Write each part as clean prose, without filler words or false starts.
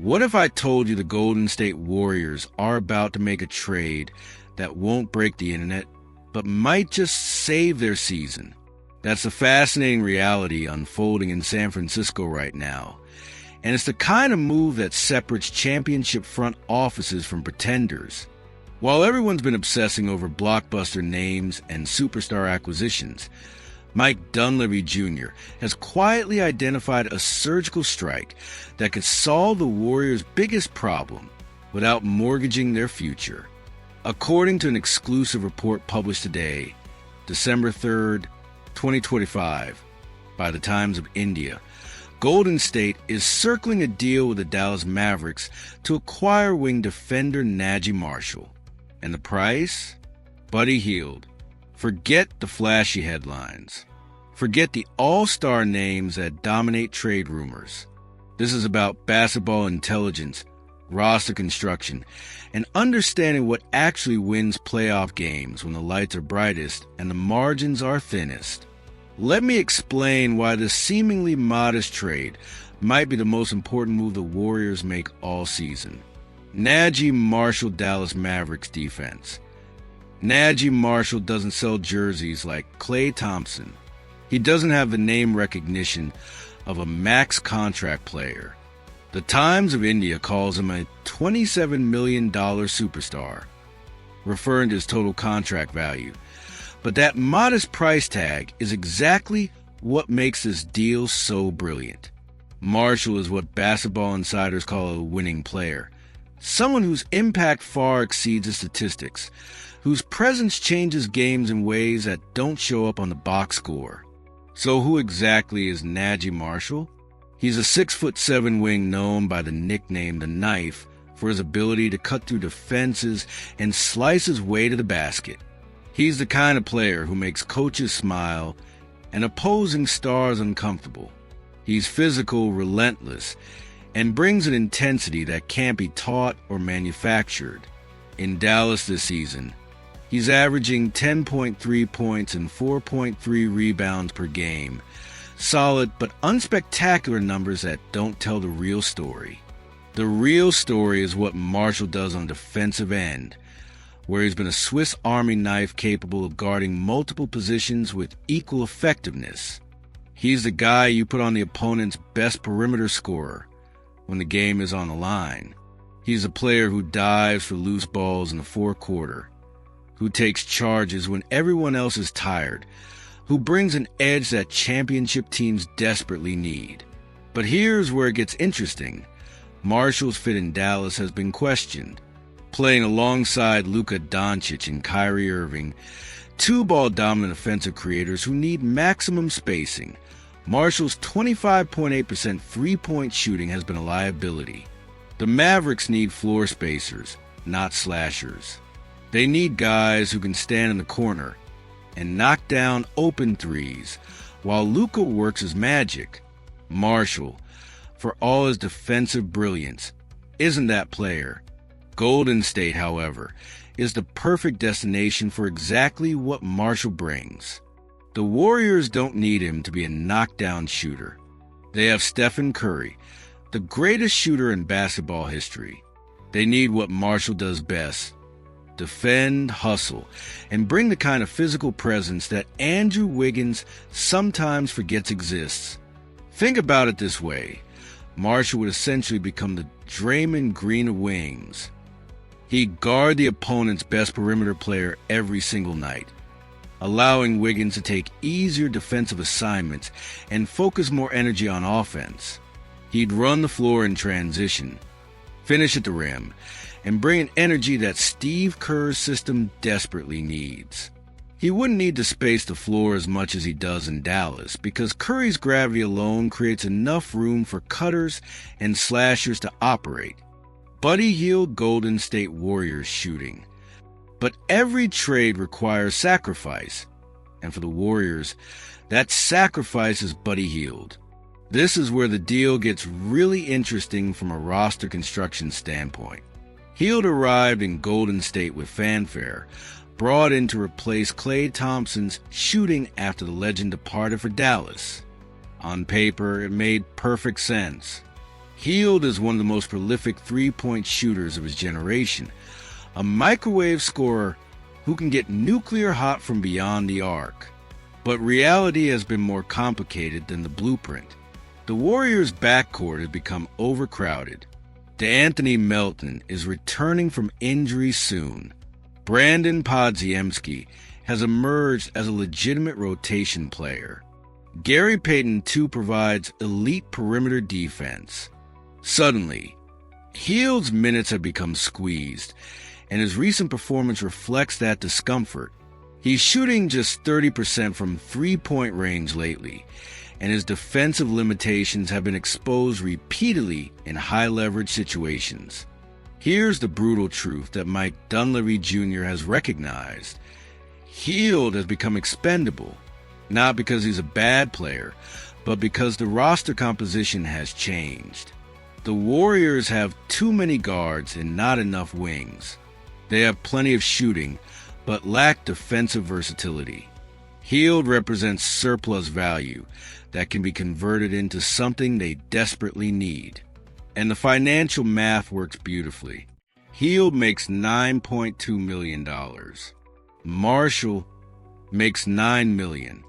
What if I told you the Golden State Warriors are about to make a trade that won't break the internet, but might just save their season? That's a fascinating reality unfolding in San Francisco right now. And it's the kind of move that separates championship front offices from pretenders. While everyone's been obsessing over blockbuster names and superstar acquisitions, Mike Dunleavy Jr. has quietly identified a surgical strike that could solve the Warriors' biggest problem without mortgaging their future. According to an exclusive report published today, December 3rd, 2025, by the Times of India, Golden State is circling a deal with the Dallas Mavericks to acquire wing defender Naji Marshall. And the price? Buddy Hield. Forget the flashy headlines. Forget the all-star names that dominate trade rumors. This is about basketball intelligence, roster construction, and understanding what actually wins playoff games when the lights are brightest and the margins are thinnest. Let me explain why this seemingly modest trade might be the most important move the Warriors make all season. Naji Marshall Dallas Mavericks defense. Naji Marshall doesn't sell jerseys like Klay Thompson. He doesn't have the name recognition of a max contract player. The Times of India calls him a $27 million superstar, referring to his total contract value. But that modest price tag is exactly what makes this deal so brilliant. Marshall is what basketball insiders call a winning player. Someone whose impact far exceeds his statistics, whose presence changes games in ways that don't show up on the box score. So who exactly is Naji Marshall? He's a 6'7" wing known by the nickname The Knife for his ability to cut through defenses and slice his way to the basket. He's the kind of player who makes coaches smile and opposing stars uncomfortable. He's physical, relentless, and brings an intensity that can't be taught or manufactured. In Dallas this season, he's averaging 10.3 points and 4.3 rebounds per game. Solid but unspectacular numbers that don't tell the real story. The real story is what Marshall does on defensive end, where he's been a Swiss Army knife capable of guarding multiple positions with equal effectiveness. He's the guy you put on the opponent's best perimeter scorer when the game is on the line. He's a player who dives for loose balls in the fourth quarter, who takes charges when everyone else is tired, who brings an edge that championship teams desperately need. But here's where it gets interesting. Marshall's fit in Dallas has been questioned. Playing alongside Luka Doncic and Kyrie Irving, two ball-dominant offensive creators who need maximum spacing, Marshall's 25.8% three-point shooting has been a liability. The Mavericks need floor spacers, not slashers. They need guys who can stand in the corner and knock down open threes while Luka works his magic. Marshall, for all his defensive brilliance, isn't that player. Golden State, however, is the perfect destination for exactly what Marshall brings. The Warriors don't need him to be a knockdown shooter. They have Stephen Curry, the greatest shooter in basketball history. They need what Marshall does best: defend, hustle, and bring the kind of physical presence that Andrew Wiggins sometimes forgets exists. Think about it this way. Marshall would essentially become the Draymond Green of wings. He'd guard the opponent's best perimeter player every single night, allowing Wiggins to take easier defensive assignments and focus more energy on offense. He'd run the floor in transition, finish at the rim, and bring an energy that Steve Kerr's system desperately needs. He wouldn't need to space the floor as much as he does in Dallas because Curry's gravity alone creates enough room for cutters and slashers to operate. Buddy Hield Golden State Warriors shooting. But every trade requires sacrifice, and for the Warriors, that sacrifice is Buddy Hield. This is where the deal gets really interesting from a roster construction standpoint. Hield arrived in Golden State with fanfare, brought in to replace Klay Thompson's shooting after the legend departed for Dallas. On paper, it made perfect sense. Hield is one of the most prolific three-point shooters of his generation, a microwave scorer who can get nuclear hot from beyond the arc. But reality has been more complicated than the blueprint. The Warriors' backcourt has become overcrowded. DeAnthony Melton is returning from injury soon. Brandon Podziemski has emerged as a legitimate rotation player. Gary Payton II provides elite perimeter defense. Suddenly, Hield's minutes have become squeezed, and his recent performance reflects that discomfort. He's shooting just 30% from three-point range lately, and his defensive limitations have been exposed repeatedly in high-leverage situations. Here's the brutal truth that Mike Dunleavy Jr. has recognized. Hield has become expendable, not because he's a bad player, but because the roster composition has changed. The Warriors have too many guards and not enough wings. They have plenty of shooting, but lack defensive versatility. Hield represents surplus value that can be converted into something they desperately need. And the financial math works beautifully. Hield makes $9.2 million. Marshall makes $9 million.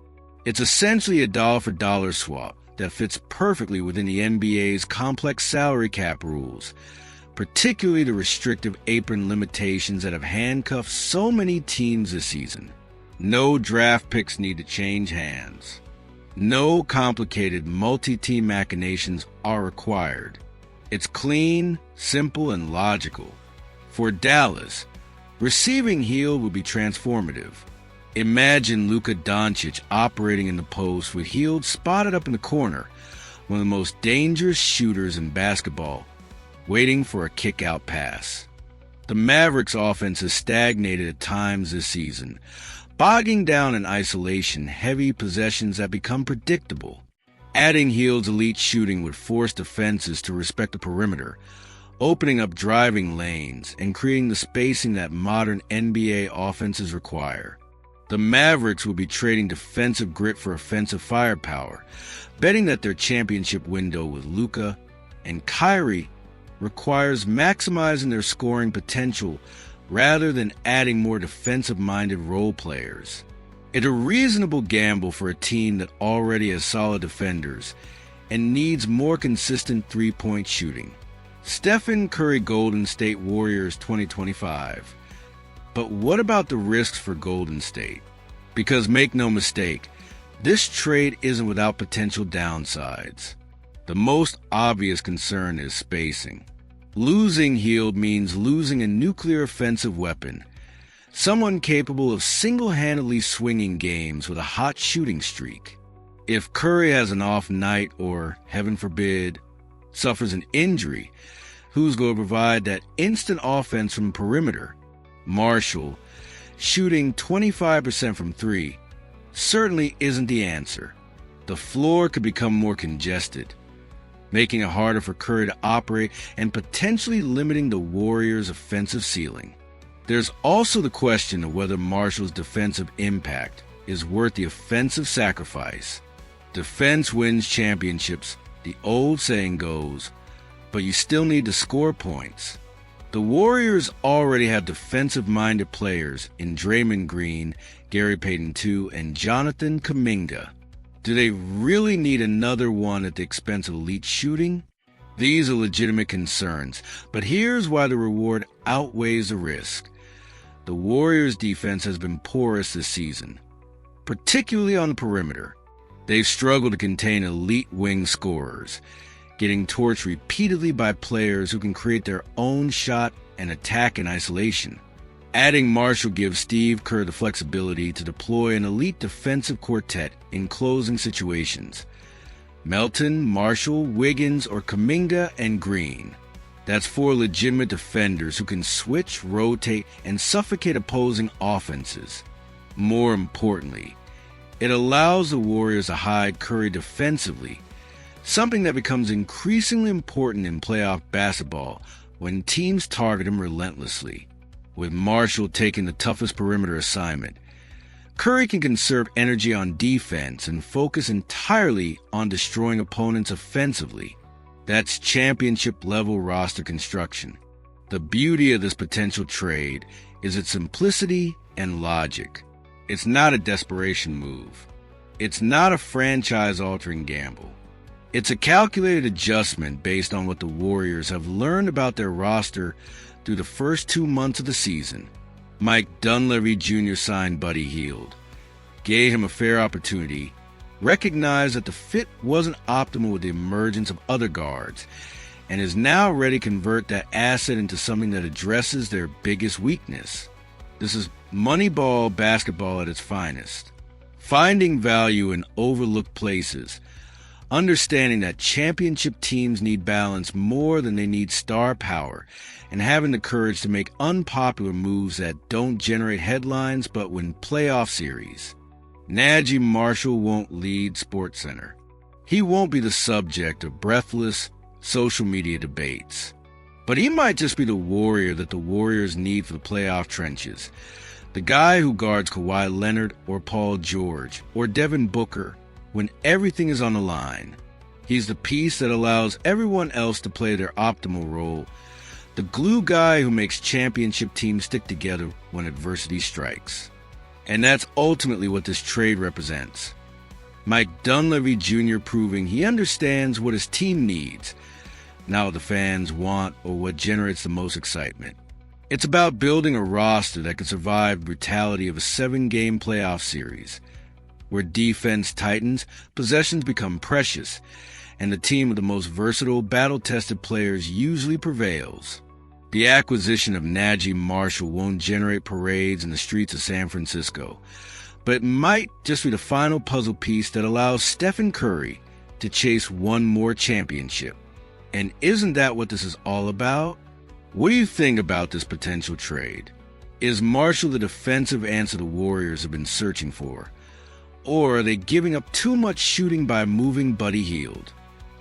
It's essentially a dollar-for-dollar swap that fits perfectly within the NBA's complex salary cap rules, particularly the restrictive apron limitations that have handcuffed so many teams this season. No draft picks need to change hands. No complicated multi-team machinations are required. It's clean, simple, and logical. For Dallas, receiving Hield would be transformative. Imagine Luka Doncic operating in the post with Hield spotted up in the corner, one of the most dangerous shooters in basketball, waiting for a kick-out pass. The Mavericks' offense has stagnated at times this season, bogging down in isolation heavy possessions that become predictable. Adding Hield's elite shooting would force defenses to respect the perimeter, opening up driving lanes and creating the spacing that modern NBA offenses require. The Mavericks will be trading defensive grit for offensive firepower, betting that their championship window with Luka and Kyrie requires maximizing their scoring potential rather than adding more defensive-minded role players. It's a reasonable gamble for a team that already has solid defenders and needs more consistent three-point shooting. Stephen Curry Golden State Warriors 2025. But what about the risks for Golden State? Because make no mistake, this trade isn't without potential downsides. The most obvious concern is spacing. Losing Hield means losing a nuclear offensive weapon, someone capable of single-handedly swinging games with a hot shooting streak. If Curry has an off night or, heaven forbid, suffers an injury, who's going to provide that instant offense from perimeter? Marshall, shooting 25% from three, certainly isn't the answer. The floor could become more congested, making it harder for Curry to operate and potentially limiting the Warriors' offensive ceiling. There's also the question of whether Marshall's defensive impact is worth the offensive sacrifice. Defense wins championships, the old saying goes, but you still need to score points. The Warriors already have defensive-minded players in Draymond Green, Gary Payton II, and Jonathan Kuminga. Do they really need another one at the expense of elite shooting? These are legitimate concerns, but here's why the reward outweighs the risk. The Warriors' defense has been porous this season, particularly on the perimeter. They've struggled to contain elite wing scorers, getting torched repeatedly by players who can create their own shot and attack in isolation. Adding Marshall gives Steve Kerr the flexibility to deploy an elite defensive quartet in closing situations. Melton, Marshall, Wiggins, or Kuminga and Green. That's four legitimate defenders who can switch, rotate, and suffocate opposing offenses. More importantly, it allows the Warriors to hide Curry defensively, something that becomes increasingly important in playoff basketball when teams target him relentlessly. With Marshall taking the toughest perimeter assignment, Curry can conserve energy on defense and focus entirely on destroying opponents offensively. That's championship-level roster construction. The beauty of this potential trade is its simplicity and logic. It's not a desperation move. It's not a franchise-altering gamble. It's a calculated adjustment based on what the Warriors have learned about their roster through the first 2 months of the season. Mike Dunleavy Jr. signed Buddy Hield, gave him a fair opportunity, recognized that the fit wasn't optimal with the emergence of other guards, and is now ready to convert that asset into something that addresses their biggest weakness. This is Moneyball basketball at its finest. Finding value in overlooked places, understanding that championship teams need balance more than they need star power, and having the courage to make unpopular moves that don't generate headlines but win playoff series. Naji Marshall won't lead SportsCenter. He won't be the subject of breathless social media debates. But he might just be the warrior that the Warriors need for the playoff trenches. The guy who guards Kawhi Leonard or Paul George or Devin Booker when everything is on the line. He's the piece that allows everyone else to play their optimal role. The glue guy who makes championship teams stick together when adversity strikes. And that's ultimately what this trade represents. Mike Dunleavy Jr. proving he understands what his team needs, not what the fans want or what generates the most excitement. It's about building a roster that can survive the brutality of a 7-game playoff series. Where defense tightens, possessions become precious, and the team with the most versatile, battle-tested players usually prevails. The acquisition of Naji Marshall won't generate parades in the streets of San Francisco, but it might just be the final puzzle piece that allows Stephen Curry to chase one more championship. And isn't that what this is all about? What do you think about this potential trade? Is Marshall the defensive answer the Warriors have been searching for? Or are they giving up too much shooting by moving Buddy Hield?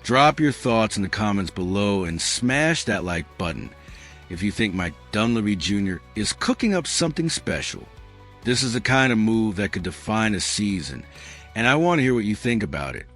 Drop your thoughts in the comments below and smash that like button if you think Mike Dunleavy Jr. is cooking up something special. This is the kind of move that could define a season, and I want to hear what you think about it.